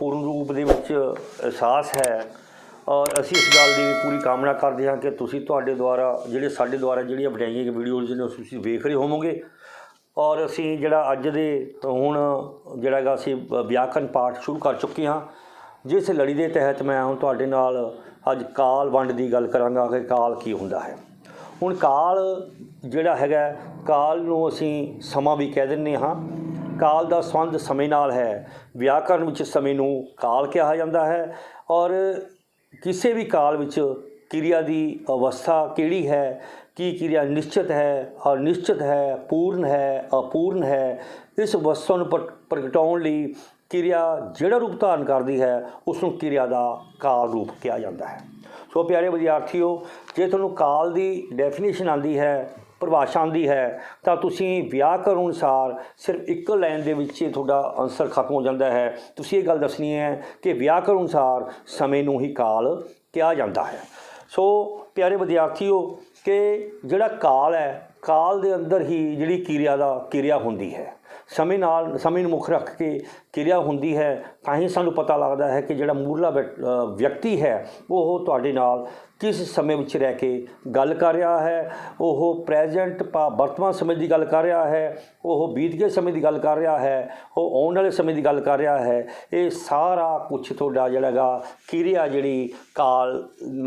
पूर्ण रूप ਦੇ ਵਿੱਚ ਅਹਿਸਾਸ ਹੈ और ਅਸੀਂ इस गल की पूरी कामना करते हैं कि तुसीं तुहाडे द्वारा ਜਿਹੜੇ ਸਾਡੇ ਦੁਆਰਾ ਜਿਹੜੀਆਂ ਬਣਾਈਆਂ ਗਈਆਂ ਵੀਡੀਓਜ਼ ਨੇ ਤੁਸੀਂ ਵੇਖ ਰਹੇ ਹੋਵੋਗੇ। और ਅਸੀਂ ਜਿਹੜਾ ਅੱਜ ਦੇ ਹੁਣ ਜਿਹੜਾ ਹੈਗਾ ਅਸੀਂ ਵਿਆਕਰਨ ਪਾਠ ਸ਼ੁਰੂ ਕਰ ਚੁੱਕੇ ਹਾਂ, ਜਿਸ ਲੜੀ ਦੇ ਤਹਿਤ ਮੈਂ ਹੁਣ ਤੁਹਾਡੇ ਨਾਲ ਅੱਜ ਕਾਲ ਵੰਡ ਦੀ ਗੱਲ ਕਰਾਂਗਾ ਕਿ ਕਾਲ ਕੀ ਹੁੰਦਾ ਹੈ। ਹੁਣ ਕਾਲ ਜਿਹੜਾ ਹੈਗਾ, ਕਾਲ ਨੂੰ ਅਸੀਂ ਸਮਾਂ ਵੀ ਕਹਿ ਦਿੰਦੇ ਹਾਂ। ਕਾਲ ਦਾ ਸੰਬੰਧ ਸਮੇਂ ਨਾਲ ਹੈ। ਵਿਆਕਰਨ ਵਿੱਚ ਸਮੇਂ ਨੂੰ ਕਾਲ ਕਿਹਾ ਜਾਂਦਾ ਹੈ। और किसी भी काल विच क्रिया की अवस्था किहड़ी है, कि क्रिया निश्चित है, अनिश्चित है, पूर्ण है, अपूर्ण है, इस अवस्था नूं प्रगटाउण लई क्रिया जिहड़ा रूप धारण करती है उसनूं क्रिया का काल रूप कहा जाता है। सो प्यारे विद्यार्थियों, जे तुहानूं काल की डेफिनेशन आती है, परिभाषा आती है, तो तुसीं व्याकरण अनुसार सिर्फ एक लाइन दे विच तुहाडा आंसर खत्म हो जाता है। तुसीं ये गल दसनी है कि व्याकरण अनुसार समय नूं ही काल कहा जाता है। सो प्यारे विद्यार्थियों, कि जिहड़ा काल है, काल दे अंदर ही जिहड़ी क्रिया हुंदी है, समय नाल समय मुख रख के क्रिया हुंदी है। तां ही सानूं पता लगता है कि जिहड़ा मूरला व्यक्ति है वो तुहाडे नाल किस समय विच रह के गल कर रहा है, वो प्रैजेंट वर्तमान समय की गल कर रहा है, वो बीत गए समय की गल कर रहा है, वो आने वाले समय की गल कर रहा है। ये सारा कुछ तुहाडा जिहड़ा क्रिया जिहड़ी काल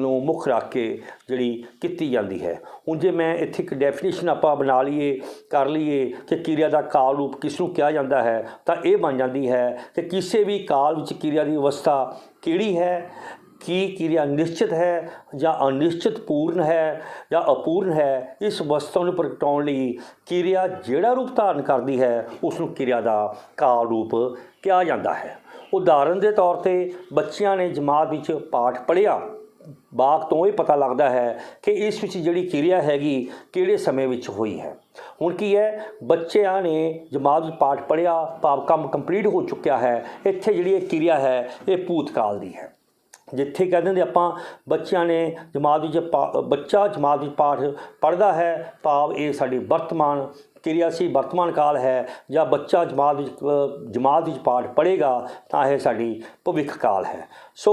नूं मुख रख के जिहड़ी कीती जाती है। हुण जे मैं इत्थे एक डेफिनेशन आपां बना लीए कर लीए कि क्रिया का काल रूप किसनूं कहा जाता है, तो ये बन जाती है कि किसी भी काल विच क्रिया की अवस्था किहड़ी है, कि क्रिया निश्चित है या अनिश्चित, पूर्ण है या अपूर्ण है। इस अवस्था को प्रगटाउण लई क्रिया जिहड़ा रूप धारण करती है उसनूं क्रिया का काल रूप कहा जाता है। उदाहरण के तौर पर बच्चों ने जमात विच पाठ पढ़िया, बाग तो ये पता लगता है कि इस विच जिहड़ी क्रिया हैगी किहड़े समय विच हुई है। हुण की है, बच्चों ने जमात विच पाठ पढ़िया, भाव काम कंप्लीट हो चुकिया है। इत्थे जिहड़ी क्रिया है ये भूतकाल की है। जिथे कह देंगे आपां बच्चों ने बच्चा जमात विच पाठ पढ़ता है, भाव ये साडी वर्तमान क्रिया सी, वर्तमान काल है। या बच्चा जमात विच पाठ पढ़ेगा तो यह साडी भविख काल है। सो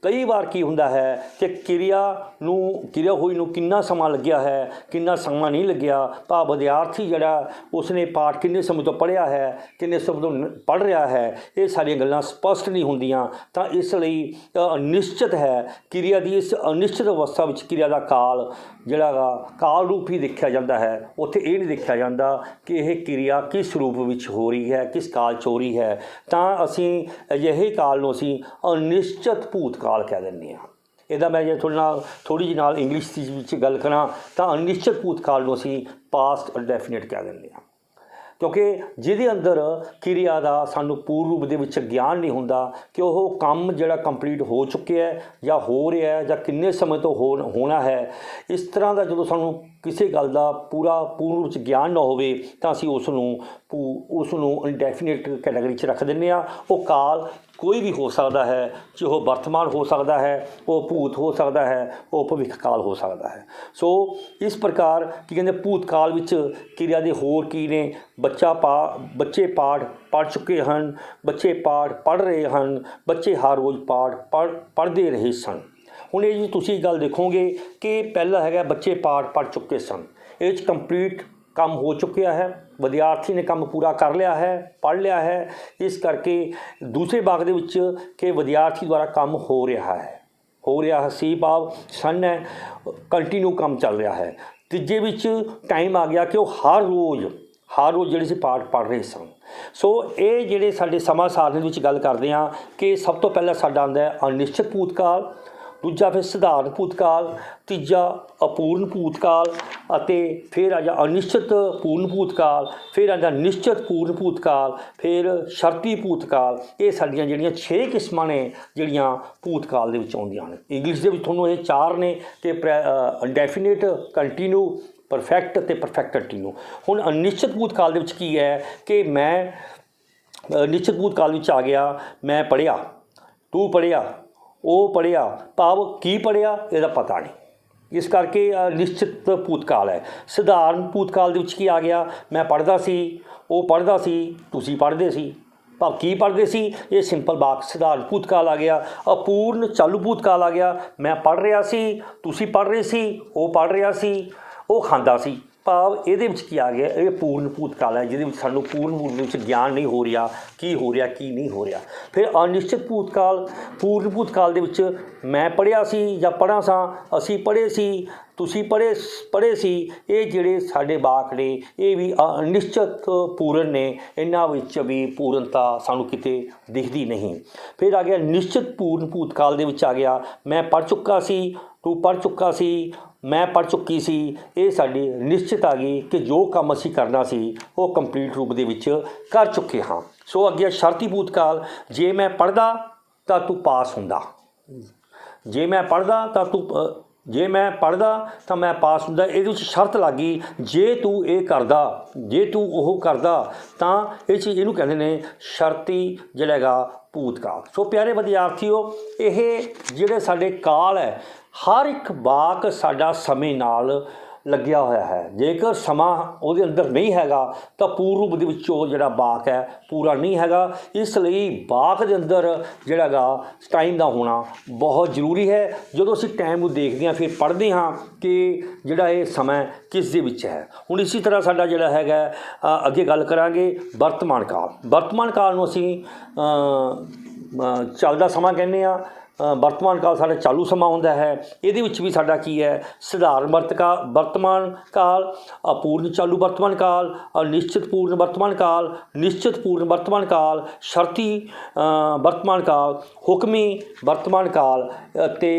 कई बार की हुंदा है कि क्रिया हुई नूं किन्ना समा लग्या है, किन्ना समा नहीं लग्या, भाव विद्यार्थी जिहड़ा उसने पाठ किन्ने समय तो पढ़िया है, किन्ने समय तो पढ़ रहा है, ये सारियां गल्लां स्पष्ट नहीं हुंदियां। तो इसलिए अनिश्चित है क्रिया की। इस अनिश्चित अवस्था विच क्रिया का काल जिहड़ा काल रूप ही देखा जाता है। उत्थे ये नहीं देखा जाता कि यह क्रिया किस रूप विच हो रही है, किस काल च हो रही है। तो असीं अजिहे काल नूं असीं अनिश्चित भूतकाल कह दिंदे हां। इहदा मैं जे थोड़ी जी नाल इंग्लिश विच गल करां तो अनिश्चित भूतकाल नूं असीं पास्ट इंडेफिनिट कह दिंदे हां, क्योंकि जिहदे अंदर क्रिया का सानूं पूर्ण रूप दे विच ज्ञान नहीं हुंदा कि वह काम जिहड़ा कंप्लीट हो चुकिया है या हो रहा है या किन्ने समय तो होना है। इस तरह का जो सानूं किसी गल का पूर्ण रूप से ज्ञान ना होवे तो असीं उसनूं इंडेफिनिट कैटेगरी च रख दिंदे आ। वो काल कोई भी हो सकता है, जो वो वर्तमान हो सकता है, वो भूत हो सकता है, वो भविख काल हो सकता है। सो इस प्रकार की कहते भूतकाल विच क्रिया दे होर की ने, बच्चे पाठ पढ़ चुके हैं, बच्चे पाठ पढ़ रहे हैं, बच्चे हर रोज़ पाठ पढ़ते रहे सन। हुण ये जी तुसीं गल देखोगे कि पहला है बच्चे पाठ पढ़ चुके सन, ये कंप्लीट काम हो चुकिया है, विद्यार्थी ने काम पूरा कर लिया है, पढ़ लिया है। इस करके दूसरे भाग दे विच कि विद्यार्थी द्वारा काम हो रहा है सी, भाव सन है, कंटीन्यू काम चल रहा है। तीजे विच टाइम आ गया कि वो हर रोज़ जिहड़े सी पाठ पढ़ रहे सन। सो ये जिहड़े साडे समा सारणी विच गल करदे हां कि सब तो पहला साडा आंदा है अनिश्चित भूतकाल, दूजा फिर सधारण भूतकाल, तीजा अपूर्ण भूतकाल, अते फिर आ जा अनिश्चित पूर्ण भूतकाल, फिर आ जा निश्चित पूर्ण भूतकाल, फिर शर्ती भूतकाल। ये साडियां जिहड़ियां 6 किस्मां ने जिहड़ियां भूतकाल दे विच आउंदियां ने। इंग्लिश दे विच तुहानूं ये 4 ने कि इंडेफिनिट, कंटीन्यू, परफेक्ट ते परफेक्ट कंटीन्यू। हुण अनिश्चित भूतकाल दे विच की है कि मैं निश्चित भूतकाल विच आ गया, मैं पढ़िया, तू पढ़िया, वो पढ़िया, भाव की पढ़िया इसका पता नहीं। इस करके निश्चित भूतकाल है। सधारण भूतकाल दे विच की आ गया, मैं पढ़दा सी, वो पढ़दा सी, तुसीं पढ़दे सी। ਭਾਵ ਕੀ ਪੜ੍ਹਦੇ ਸੀ। ਇਹ ਸਿੰਪਲ ਵਾਕ ਸਧਾਰਨ ਭੂਤਕਾਲ ਆ ਗਿਆ। ਅਪੂਰਨ ਚਾਲੂ ਭੂਤਕਾਲ ਆ ਗਿਆ। ਮੈਂ ਪੜ੍ਹ ਰਿਹਾ ਸੀ, ਤੁਸੀਂ ਪੜ੍ਹ ਰਹੇ ਸੀ, ਉਹ ਪੜ੍ਹ ਰਿਹਾ ਸੀ, ਉਹ ਖਾਂਦਾ ਸੀ। ਭਾਵ ਇਹਦੇ ਵਿੱਚ ਕੀ ਆ ਗਿਆ, ਇਹ ਪੂਰਨ ਭੂਤਕਾਲ ਹੈ ਜਿਹਦੇ ਵਿੱਚ ਸਾਨੂੰ ਪੂਰਨ ਰੂਪ ਦੇ ਵਿੱਚ ਗਿਆਨ ਨਹੀਂ ਹੋ ਰਿਹਾ ਕੀ ਹੋ ਰਿਹਾ ਕੀ ਨਹੀਂ ਹੋ ਰਿਹਾ। ਫਿਰ ਅਨਿਸ਼ਚਿਤ ਭੂਤਕਾਲ। ਪੂਰਨ ਭੂਤਕਾਲ ਦੇ ਵਿੱਚ ਮੈਂ ਪੜ੍ਹਿਆ ਸੀ ਜਾਂ ਪੜ੍ਹਾ ਸਾਂ, ਅਸੀਂ ਪੜ੍ਹੇ ਸੀ, ਤੁਸੀਂ ਪੜ੍ਹੇ ਸੀ। ਇਹ ਜਿਹੜੇ ਸਾਡੇ ਵਾਕ ਨੇ ਇਹ ਵੀ ਅਨਿਸ਼ਚਿਤ ਪੂਰਨ ਨੇ, ਇਹਨਾਂ ਵਿੱਚ ਵੀ ਪੂਰਨਤਾ ਸਾਨੂੰ ਕਿਤੇ ਦਿਖਦੀ ਨਹੀਂ। ਫਿਰ ਆ ਗਿਆ ਨਿਸ਼ਚਿਤ ਪੂਰਨ ਭੂਤਕਾਲ ਦੇ ਵਿੱਚ ਆ ਗਿਆ ਮੈਂ ਪੜ੍ਹ ਚੁੱਕਾ ਸੀ, ਤੂੰ ਪੜ੍ਹ ਚੁੱਕਾ ਸੀ, ਮੈਂ ਪੜ੍ਹ ਚੁੱਕੀ ਸੀ। ਇਹ ਸਾਡੀ ਨਿਸ਼ਚਿਤ ਆ ਗਈ ਕਿ ਜੋ ਕੰਮ ਅਸੀਂ ਕਰਨਾ ਸੀ ਉਹ ਕੰਪਲੀਟ ਰੂਪ ਦੇ ਵਿੱਚ ਕਰ ਚੁੱਕੇ ਹਾਂ। ਸੋ ਅੱਗੇ ਸ਼ਰਤੀ ਭੂਤਕਾਲ। ਜੇ ਮੈਂ ਪੜ੍ਹਦਾ ਤਾਂ ਤੂੰ ਪਾਸ ਹੁੰਦਾ, ਜੇ ਮੈਂ ਪੜ੍ਹਦਾ ਤਾਂ ਮੈਂ ਪਾਸ ਹੁੰਦਾ। ਇਹਦੇ ਵਿੱਚ ਸ਼ਰਤ ਲੱਗ ਗਈ, ਜੇ ਤੂੰ ਇਹ ਕਰਦਾ, ਜੇ ਤੂੰ ਉਹ ਕਰਦਾ ਤਾਂ ਇਹਨੂੰ ਕਹਿੰਦੇ ਨੇ ਸ਼ਰਤੀ ਜਿਹੜਾ ਹੈਗਾ ਭੂਤਕਾਲ। ਸੋ ਪਿਆਰੇ ਵਿਦਿਆਰਥੀਓ, ਇਹ ਜਿਹੜੇ ਸਾਡੇ ਕਾਲ ਹੈ, ਹਰ ਇੱਕ ਵਾਕ ਸਾਡਾ ਸਮੇਂ ਨਾਲ ਲੱਗਿਆ ਹੋਇਆ ਹੈ। ਜੇਕਰ ਸਮਾਂ ਉਹਦੇ ਅੰਦਰ ਨਹੀਂ ਹੈਗਾ ਤਾਂ ਪੂਰਨ ਰੂਪ ਦੇ ਵਿੱਚ ਉਹ ਜਿਹੜਾ ਵਾਕ ਹੈ ਪੂਰਾ ਨਹੀਂ ਹੈਗਾ। ਇਸ ਲਈ ਵਾਕ ਦੇ ਅੰਦਰ ਜਿਹੜਾ ਹੈਗਾ ਟਾਈਮ ਦਾ ਹੋਣਾ ਬਹੁਤ ਜ਼ਰੂਰੀ ਹੈ। ਜਦੋਂ ਅਸੀਂ ਟਾਈਮ ਨੂੰ ਦੇਖਦੇ ਹਾਂ ਫਿਰ ਪੜ੍ਹਦੇ ਹਾਂ ਕਿ ਜਿਹੜਾ ਇਹ ਸਮਾਂ ਕਿਸ ਦੇ ਵਿੱਚ ਹੈ। ਹੁਣ ਇਸੇ ਤਰ੍ਹਾਂ ਸਾਡਾ ਜਿਹੜਾ ਹੈਗਾ ਅੱਗੇ ਗੱਲ ਕਰਾਂਗੇ ਵਰਤਮਾਨ ਕਾਲ। ਵਰਤਮਾਨ ਕਾਲ ਨੂੰ ਅਸੀਂ ਚੱਲਦਾ ਸਮਾਂ ਕਹਿੰਦੇ ਹਾਂ। ਵਰਤਮਾਨ ਕਾਲ ਸਾਡਾ ਚਾਲੂ ਸਮਾਂ ਹੁੰਦਾ ਹੈ। ਇਹਦੇ ਵਿੱਚ ਵੀ ਸਾਡਾ ਕੀ ਹੈ, ਸਧਾਰਨ ਵਰਤਮਾਨ ਕਾਲ, ਅਪੂਰਨ ਚਾਲੂ ਵਰਤਮਾਨ ਕਾਲ, ਅਨਿਸ਼ਚਿਤ ਪੂਰਨ ਵਰਤਮਾਨ ਕਾਲ, ਨਿਸ਼ਚਿਤ ਪੂਰਨ ਵਰਤਮਾਨ ਕਾਲ, ਸ਼ਰਤੀ ਵਰਤਮਾਨ ਕਾਲ, ਹੁਕਮੀ ਵਰਤਮਾਨ ਕਾਲ ਅਤੇ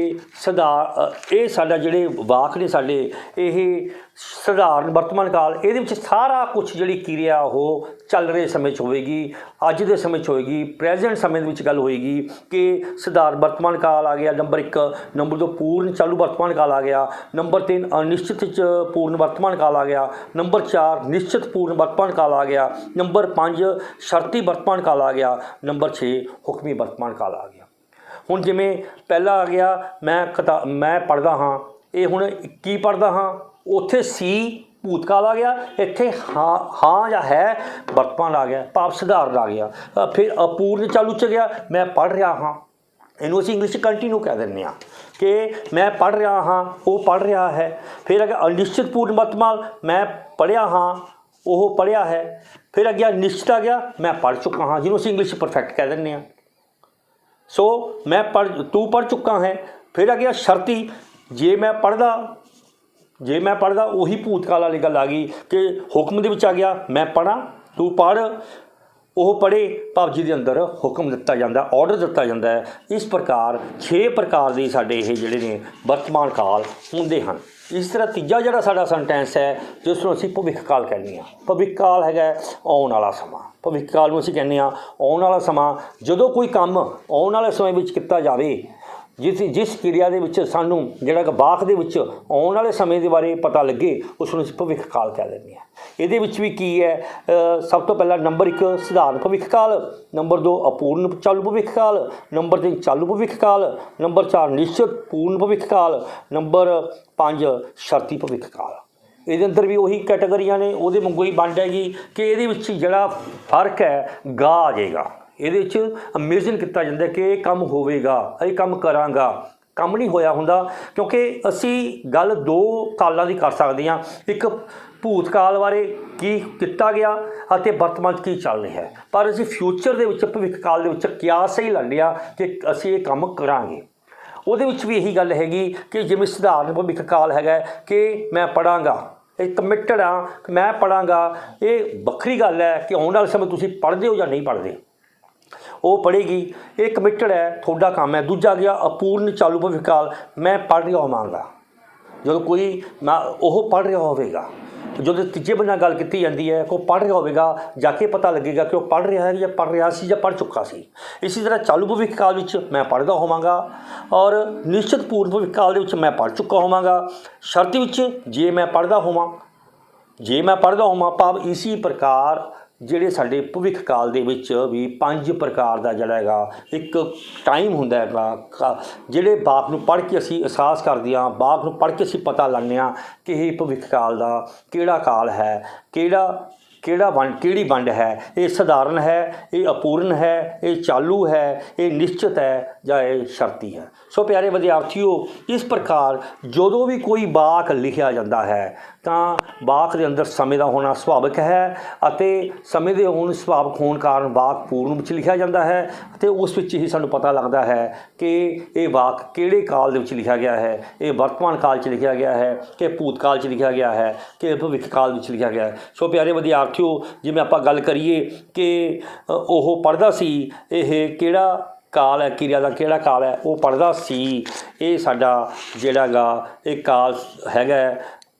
ਇਹ ਸਾਡਾ ਜਿਹੜੇ ਵਾਕ ਨੇ ਸਾਡੇ ਇਹ ਸਧਾਰਨ ਵਰਤਮਾਨ ਕਾਲ। ਇਹਦੇ ਵਿੱਚ ਸਾਰਾ ਕੁਛ ਜਿਹੜੀ ਕਿਰਿਆ ਉਹ ਚੱਲ ਰਹੇ ਸਮੇਂ 'ਚ ਹੋਵੇਗੀ, ਅੱਜ ਦੇ ਸਮੇਂ 'ਚ ਹੋਏਗੀ, ਪ੍ਰੈਜ਼ੈਂਟ ਸਮੇਂ ਦੇ ਵਿੱਚ ਗੱਲ ਹੋਏਗੀ ਕਿ ਸਧਾਰਨ ਵਰਤਮਾਨ ਕਾਲ ਆ ਗਿਆ ਨੰਬਰ 1, ਨੰਬਰ 2 ਪੂਰਨ ਚਾਲੂ ਵਰਤਮਾਨ ਕਾਲ ਆ ਗਿਆ, ਨੰਬਰ 3 ਅਨਿਸ਼ਚਿਤ ਪੂਰਨ ਵਰਤਮਾਨ ਕਾਲ ਆ ਗਿਆ, ਨੰਬਰ 4 ਨਿਸ਼ਚਿਤ ਪੂਰਨ ਵਰਤਮਾਨ ਕਾਲ ਆ ਗਿਆ, ਨੰਬਰ 5 ਸ਼ਰਤੀ ਵਰਤਮਾਨ ਕਾਲ ਆ ਗਿਆ, ਨੰਬਰ 6 ਹੁਕਮੀ ਵਰਤਮਾਨ ਕਾਲ ਆ ਗਿਆ। ਹੁਣ ਜਿਵੇਂ ਪਹਿਲਾ ਆ ਗਿਆ ਮੈਂ ਪੜ੍ਹਦਾ ਹਾਂ, ਇਹ ਹੁਣ ਕੀ ਪੜ੍ਹਦਾ ਹਾਂ, ਉੱਥੇ ਸੀ ਭੂਤਕਾਲ ਆ ਗਿਆ, ਇੱਥੇ ਹਾਂ ਜਾਂ ਹੈ ਵਰਤਮਾਨ ਆ ਗਿਆ, ਭਾਵ ਸਧਾਰਨ ਆ ਗਿਆ। ਫਿਰ ਅਪੂਰਨ ਚਾਲੂ 'ਚ ਗਿਆ ਮੈਂ ਪੜ੍ਹ ਰਿਹਾ ਹਾਂ, ਇਹਨੂੰ ਅਸੀਂ ਇੰਗਲਿਸ਼ 'ਚ ਕੰਟੀਨਿਊ ਕਹਿ ਦਿੰਦੇ ਹਾਂ ਕਿ ਮੈਂ ਪੜ੍ਹ ਰਿਹਾ ਹਾਂ, ਉਹ ਪੜ੍ਹ ਰਿਹਾ ਹੈ। ਫਿਰ ਅੱਗੇ ਅਨਿਸ਼ਚਿਤ ਪੂਰਨ ਵਰਤਮਾਨ, ਮੈਂ ਪੜ੍ਹਿਆ ਹਾਂ, ਉਹ ਪੜ੍ਹਿਆ ਹੈ। ਫਿਰ ਅੱਗੇ ਨਿਸ਼ਚਿਤ ਆ ਗਿਆ ਮੈਂ ਪੜ੍ਹ ਚੁੱਕਾ ਹਾਂ, ਜਿਹਨੂੰ ਅਸੀਂ ਇੰਗਲਿਸ਼ 'ਚ ਪਰਫੈਕਟ ਕਹਿ ਦਿੰਦੇ ਹਾਂ। ਸੋ ਤੂੰ ਪੜ੍ਹ ਚੁੱਕਾ ਹੈ। ਫਿਰ ਅੱਗੇ ਸ਼ਰਤੀ, ਜੇ ਮੈਂ ਪੜ੍ਹਦਾ ਉਹੀ ਭੂਤਕਾਲ ਵਾਲੀ ਗੱਲ ਆ ਗਈ ਕਿ ਹੁਕਮ ਦੇ ਵਿੱਚ ਆ ਗਿਆ ਮੈਂ ਪੜ੍ਹਾਂ, ਤੂੰ ਪੜ੍ਹ, ਉਹ ਪੜ੍ਹੇ, ਭਾਵ ਜਿਹਦੇ ਅੰਦਰ ਹੁਕਮ ਦਿੱਤਾ ਜਾਂਦਾ, ਆਰਡਰ ਦਿੱਤਾ ਜਾਂਦਾ ਹੈ। ਇਸ ਪ੍ਰਕਾਰ 6 ਪ੍ਰਕਾਰ ਦੇ ਸਾਡੇ ਇਹ ਜਿਹੜੇ ਨੇ ਵਰਤਮਾਨ ਕਾਲ ਹੁੰਦੇ ਹਨ। ਇਸ ਤਰ੍ਹਾਂ ਤੀਜਾ ਜਿਹੜਾ ਸਾਡਾ ਸੈਂਟੈਂਸ ਹੈ ਜਿਸ ਨੂੰ ਅਸੀਂ ਭਵਿੱਖ ਕਾਲ ਕਹਿੰਦੇ ਹਾਂ। ਭਵਿੱਖ ਕਾਲ ਹੈਗਾ ਆਉਣ ਵਾਲਾ ਸਮਾਂ। ਭਵਿੱਖ ਕਾਲ ਨੂੰ ਅਸੀਂ ਕਹਿੰਦੇ ਹਾਂ ਆਉਣ ਵਾਲਾ ਸਮਾਂ। ਜਦੋਂ ਕੋਈ ਕੰਮ ਆਉਣ ਵਾਲੇ ਸਮੇਂ ਵਿੱਚ ਕੀਤਾ ਜਾਵੇ, ਜਿਸ ਕਿਰਿਆ ਦੇ ਵਿੱਚ ਸਾਨੂੰ ਜਿਹੜਾ ਵਾਕ ਦੇ ਵਿੱਚ ਆਉਣ ਵਾਲੇ ਸਮੇਂ ਦੇ ਬਾਰੇ ਪਤਾ ਲੱਗੇ, ਉਸ ਨੂੰ ਅਸੀਂ ਭਵਿੱਖ ਕਾਲ ਕਹਿ ਦਿੰਦੇ ਹਾਂ। ਇਹਦੇ ਵਿੱਚ ਵੀ ਕੀ ਹੈ, ਸਭ ਤੋਂ ਪਹਿਲਾਂ ਨੰਬਰ 1 ਸਧਾਰਨ ਭਵਿੱਖ ਕਾਲ, ਨੰਬਰ 2 ਅਪੂਰਨ ਚਾਲੂ ਭਵਿੱਖ ਕਾਲ, ਨੰਬਰ 3 ਚਾਲੂ ਭਵਿੱਖ ਕਾਲ, ਨੰਬਰ 4 ਨਿਸ਼ਚਿਤ ਪੂਰਨ ਭਵਿੱਖ ਕਾਲ, ਨੰਬਰ 5 ਸ਼ਰਤੀ ਭਵਿੱਖ ਕਾਲ। ਇਹਦੇ ਅੰਦਰ ਵੀ ਉਹੀ ਕੈਟਾਗਰੀਆਂ ਨੇ, ਉਹਦੇ ਵਾਂਗੂ ਹੀ ਵੰਡ ਹੈਗੀ ਕਿ ਇਹਦੇ ਵਿੱਚ ਜਿਹੜਾ ਫਰਕ ਹੈ ਗਾ ਆ ਜਾਏਗਾ। ਇਹਦੇ ਵਿੱਚ ਇਮੇਜਿਨ ਕੀਤਾ ਜਾਂਦਾ ਕਿ ਇਹ ਕੰਮ ਹੋਵੇਗਾ, ਇਹ ਕੰਮ ਕਰਾਂਗਾ, ਕੰਮ ਨਹੀਂ ਹੋਇਆ ਹੁੰਦਾ। ਕਿਉਂਕਿ ਅਸੀਂ ਗੱਲ 2 ਕਾਲਾਂ ਦੀ ਕਰ ਸਕਦੇ ਹਾਂ, ਇੱਕ ਭੂਤਕਾਲ ਬਾਰੇ ਕੀ ਕੀਤਾ ਗਿਆ ਅਤੇ ਵਰਤਮਾਨ 'ਚ ਕੀ ਚੱਲ ਰਿਹਾ ਹੈ, ਪਰ ਅਸੀਂ ਫਿਊਚਰ ਦੇ ਵਿੱਚ ਭਵਿੱਖ ਕਾਲ ਦੇ ਵਿੱਚ ਕਿਆਸ ਹੀ ਲੱਲਿਆ ਕਿ ਅਸੀਂ ਇਹ ਕੰਮ ਕਰਾਂਗੇ। ਉਹਦੇ ਵਿੱਚ ਵੀ ਇਹੀ ਗੱਲ ਹੈਗੀ ਕਿ ਜਿਵੇਂ ਸਧਾਰਨ ਭਵਿੱਖ ਕਾਲ ਹੈਗਾ ਕਿ ਮੈਂ ਪੜ੍ਹਾਂਗਾ, ਇਹ ਕਮਿਟਡ ਆ ਕਿ ਮੈਂ ਪੜ੍ਹਾਂਗਾ। ਇਹ ਵੱਖਰੀ ਗੱਲ ਹੈ ਕਿ ਆਉਣ ਵਾਲੇ ਸਮੇਂ ਤੁਸੀਂ ਪੜ੍ਹਦੇ ਹੋ ਜਾਂ ਨਹੀਂ ਪੜ੍ਹਦੇ, ਉਹ ਪੜ੍ਹੇਗੀ, ਇਹ ਕਮਿਟਡ ਹੈ, ਤੁਹਾਡਾ ਕੰਮ ਹੈ। ਦੂਜਾ ਗਿਆ ਅਪੂਰਨ ਚਾਲੂ ਭਵਿੱਖ ਕਾਲ, ਮੈਂ ਪੜ੍ਹ ਰਿਹਾ ਹੋਵਾਂਗਾ। ਜਦੋਂ ਕੋਈ ਉਹ ਪੜ੍ਹ ਰਿਹਾ ਹੋਵੇਗਾ, ਜਦੋਂ ਤੀਜੇ ਬੰਦੇ ਨਾਲ ਗੱਲ ਕੀਤੀ ਜਾਂਦੀ ਹੈ ਕਿ ਉਹ ਪੜ੍ਹ ਰਿਹਾ ਹੋਵੇਗਾ, ਜਾ ਕੇ ਪਤਾ ਲੱਗੇਗਾ ਕਿ ਉਹ ਪੜ੍ਹ ਰਿਹਾ ਹੈ ਜਾਂ ਪੜ੍ਹ ਰਿਹਾ ਸੀ ਜਾਂ ਪੜ੍ਹ ਚੁੱਕਾ ਸੀ। ਇਸੇ ਤਰ੍ਹਾਂ ਚਾਲੂ ਭਵਿੱਖ ਕਾਲ ਵਿੱਚ ਮੈਂ ਪੜ੍ਹਦਾ ਹੋਵਾਂਗਾ ਔਰ ਨਿਸ਼ਚਿਤ ਪੂਰਨ ਭਵਿੱਖ ਕਾਲ ਦੇ ਵਿੱਚ ਮੈਂ ਪੜ੍ਹ ਚੁੱਕਾ ਹੋਵਾਂਗਾ। ਸ਼ਰਤੀ ਵਿੱਚ ਜੇ ਮੈਂ ਪੜ੍ਹਦਾ ਹੋਵਾਂ, ਭਾਵ ਇਸੇ ਪ੍ਰਕਾਰ ਜਿਹੜੇ ਸਾਡੇ ਭਵਿੱਖ ਕਾਲ ਦੇ ਵਿੱਚ ਵੀ 5 ਪ੍ਰਕਾਰ ਦਾ ਜਿਹੜਾ ਹੈਗਾ ਇੱਕ ਟਾਈਮ ਹੁੰਦਾ ਹੈਗਾ, ਜਿਹੜੇ ਵਾਕ ਨੂੰ ਪੜ੍ਹ ਕੇ ਅਸੀਂ ਅਹਿਸਾਸ ਕਰਦੇ ਹਾਂ, ਵਾਕ ਨੂੰ ਪੜ੍ਹ ਕੇ ਅਸੀਂ ਪਤਾ ਲਾਉਂਦੇ ਹਾਂ ਕਿ ਇਹ ਭਵਿੱਖ ਕਾਲ ਦਾ ਕਿਹੜਾ ਕਾਲ ਹੈ, ਕਿਹੜਾ ਵੰਡ ਕਿਹੜੀ ਵੰਡ ਹੈ, ਇਹ ਸਧਾਰਨ ਹੈ, ਇਹ ਅਪੂਰਨ ਹੈ, ਇਹ ਚਾਲੂ ਹੈ, ਇਹ ਨਿਸ਼ਚਿਤ ਹੈ ਜਾਂ ਇਹ ਸ਼ਰਤੀ ਹੈ। ਸੋ ਪਿਆਰੇ ਵਿਦਿਆਰਥੀਓ, ਇਸ ਪ੍ਰਕਾਰ ਜਦੋਂ ਵੀ ਕੋਈ ਵਾਕ ਲਿਖਿਆ ਜਾਂਦਾ ਹੈ ਤਾਂ ਵਾਕ ਦੇ ਅੰਦਰ ਸਮੇਂ ਦਾ ਹੋਣਾ ਸੁਭਾਵਿਕ ਹੈ ਅਤੇ ਸਮੇਂ ਦੇ ਸੁਭਾਵਿਕ ਹੋਣ ਕਾਰਨ ਵਾਕ ਪੂਰਨ ਵਿੱਚ ਲਿਖਿਆ ਜਾਂਦਾ ਹੈ ਅਤੇ ਉਸ ਵਿੱਚ ਹੀ ਸਾਨੂੰ ਪਤਾ ਲੱਗਦਾ ਹੈ ਕਿ ਇਹ ਵਾਕ ਕਿਹੜੇ ਕਾਲ ਦੇ ਵਿੱਚ ਲਿਖਿਆ ਗਿਆ ਹੈ, ਇਹ ਵਰਤਮਾਨ ਕਾਲ 'ਚ ਲਿਖਿਆ ਗਿਆ ਹੈ ਕਿ ਭੂਤਕਾਲ 'ਚ ਲਿਖਿਆ ਗਿਆ ਹੈ ਕਿ ਭਵਿੱਖ ਕਾਲ ਵਿੱਚ ਲਿਖਿਆ ਗਿਆ ਹੈ। ਸੋ ਪਿਆਰੇ ਵਿਦਿਆਰਥੀਓ, ਜਿਵੇਂ ਆਪਾਂ ਗੱਲ ਕਰੀਏ ਕਿ ਉਹ ਪੜ੍ਹਦਾ ਸੀ, ਇਹ ਕਿਹੜਾ ਕਾਲ ਹੈ, ਕਿਰਿਆ ਦਾ ਕਿਹੜਾ ਕਾਲ ਹੈ, ਉਹ ਪੜ੍ਹਦਾ ਸੀ, ਇਹ ਸਾਡਾ ਜਿਹੜਾ ਗਾ ਇਹ ਕਾਲ ਹੈਗਾ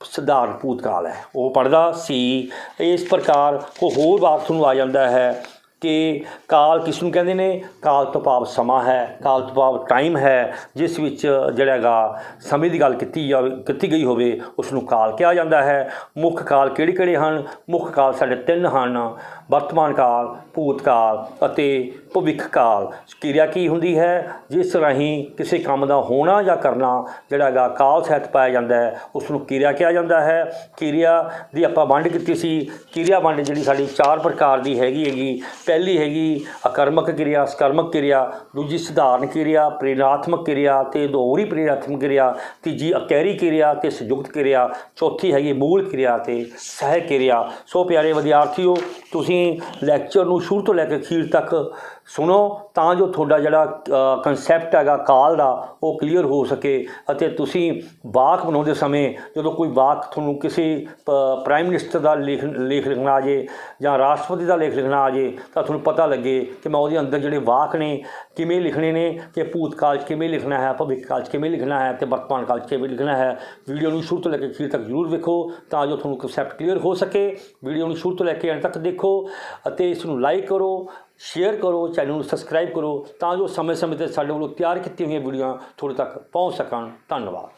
ਸਧਾਰਨ ਭੂਤਕਾਲ ਹੈ, ਉਹ ਪੜ੍ਹਦਾ ਸੀ। ਇਸ ਪ੍ਰਕਾਰ ਕੋ ਹੋਰ ਵਾਕ ਤੁਹਾਨੂੰ ਆ ਜਾਂਦਾ ਹੈ ਕਿ ਕਾਲ ਕਿਸ ਨੂੰ ਕਹਿੰਦੇ ਨੇ, ਕਾਲ ਤੋਂ ਭਾਵ ਸਮਾਂ ਹੈ, ਕਾਲ ਤੋਂ ਭਾਵ ਟਾਈਮ ਹੈ, ਜਿਸ ਵਿੱਚ ਜਿਹੜਾ ਹੈਗਾ ਸਮੇਂ ਦੀ ਗੱਲ ਕੀਤੀ ਗਈ ਹੋਵੇ ਉਸ ਨੂੰ ਕਾਲ ਕਿਹਾ ਜਾਂਦਾ ਹੈ। ਮੁੱਖ ਕਾਲ ਕਿਹੜੇ ਕਿਹੜੇ ਹਨ? ਮੁੱਖ ਕਾਲ ਸਾਡੇ 3 ਹਨ, ਵਰਤਮਾਨ ਕਾਲ, ਭੂਤਕਾਲ ਅਤੇ ਭਵਿੱਖ ਕਾਲ। ਕਿਰਿਆ ਕੀ ਹੁੰਦੀ ਹੈ? ਜਿਸ ਰਾਹੀਂ ਕਿਸੇ ਕੰਮ ਦਾ ਹੋਣਾ ਜਾਂ ਕਰਨਾ ਜਿਹੜਾ ਹੈਗਾ ਕਾਲ ਸਹਿਤ ਪਾਇਆ ਜਾਂਦਾ ਹੈ, ਉਸ ਨੂੰ ਕਿਰਿਆ ਕਿਹਾ ਜਾਂਦਾ ਹੈ। ਕਿਰਿਆ ਦੀ ਆਪਾਂ ਵੰਡ ਕੀਤੀ ਸੀ। ਕਿਰਿਆ ਵੰਡ ਜਿਹੜੀ ਸਾਡੀ 4 ਪ੍ਰਕਾਰ ਦੀ ਹੈਗੀ। ਪਹਿਲੀ ਹੈਗੀ ਆਕਰਮਕ ਕਿਰਿਆ, ਸਕਰਮਕ ਕਿਰਿਆ, ਦੂਜੀ ਸਧਾਰਨ ਕਿਰਿਆ, ਪ੍ਰੇਰणात्मक ਕਿਰਿਆ ਅਤੇ ਦੋਹਰੀ ਪ੍ਰੇਰणात्मक ਕਿਰਿਆ, ਤੀਜੀ ਅਕੈਰੀ ਕਿਰਿਆ ਅਤੇ ਸੰਯੁਕਤ ਕਿਰਿਆ, ਚੌਥੀ ਹੈਗੀ ਮੂਲ ਕਿਰਿਆ ਅਤੇ ਸਹਾਇਕ ਕਿਰਿਆ। ਸੋ ਪਿਆਰੇ ਵਿਦਿਆਰਥੀਓ, ਤੁਸੀਂ ਲੈਕਚਰ ਨੂੰ ਸ਼ੁਰੂ ਤੋਂ ਲੈ ਕੇ ਅਖੀਰ ਤੱਕ ਸੁਣੋ ਤਾਂ ਜੋ ਤੁਹਾਡਾ ਜਿਹੜਾ ਕਨਸੈਪਟ ਹੈਗਾ ਕਾਲ ਦਾ ਉਹ ਕਲੀਅਰ ਹੋ ਸਕੇ ਅਤੇ ਤੁਸੀਂ ਵਾਕ ਬਣਾਉਂਦੇ ਸਮੇਂ ਜਦੋਂ ਕੋਈ ਵਾਕ ਤੁਹਾਨੂੰ ਕਿਸੇ ਪ੍ਰਾਈਮ ਮਿਨਿਸਟਰ ਦਾ ਲੇਖ ਲਿਖਣਾ ਆ ਜੇ ਜਾਂ ਰਾਸ਼ਟਰਪਤੀ ਦਾ ਲੇਖ ਲਿਖਣਾ ਆ ਜੇ ਤਾਂ ਤੁਹਾਨੂੰ ਪਤਾ ਲੱਗੇ ਕਿ ਮੈਂ ਉਹਦੇ ਅੰਦਰ ਜਿਹੜੇ ਵਾਕ ਨੇ ਕਿਵੇਂ ਲਿਖਣੇ ਨੇ, ਕਿ ਭੂਤਕਾਲ 'ਚ ਕਿਵੇਂ ਲਿਖਣਾ ਹੈ, ਭਵਿੱਖ ਕਾਲ 'ਚ ਕਿਵੇਂ ਲਿਖਣਾ ਹੈ ਅਤੇ ਵਰਤਮਾਨ ਕਾਲ 'ਚ ਕਿਵੇਂ ਲਿਖਣਾ ਹੈ। ਵੀਡੀਓ ਨੂੰ ਸ਼ੁਰੂ ਤੋਂ ਲੈ ਕੇ ਅਖੀਰ ਤੱਕ ਜ਼ਰੂਰ ਵੇਖੋ ਤਾਂ ਜੋ ਤੁਹਾਨੂੰ ਕਨਸੈਪਟ ਕਲੀਅਰ ਹੋ ਸਕੇ। ਵੀਡੀਓ ਨੂੰ ਸ਼ੁਰੂ ਤੋਂ ਲੈ ਕੇ ਅੰਤ ਤੱਕ ਦੇਖੋ ਅਤੇ ਇਸ ਨੂੰ ਲਾਈਕ ਕਰੋ, ਸ਼ੇਅਰ ਕਰੋ, ਚੈਨਲ ਨੂੰ ਸਬਸਕ੍ਰਾਈਬ ਕਰੋ ਤਾਂ ਜੋ ਸਮੇਂ-ਸਮੇਂ 'ਤੇ ਸਾਡੇ ਵੱਲੋਂ ਤਿਆਰ ਕੀਤੀਆਂ ਹੋਈਆਂ ਵੀਡੀਓ ਤੁਹਾਡੇ ਤੱਕ ਪਹੁੰਚ ਸਕਣ। ਧੰਨਵਾਦ।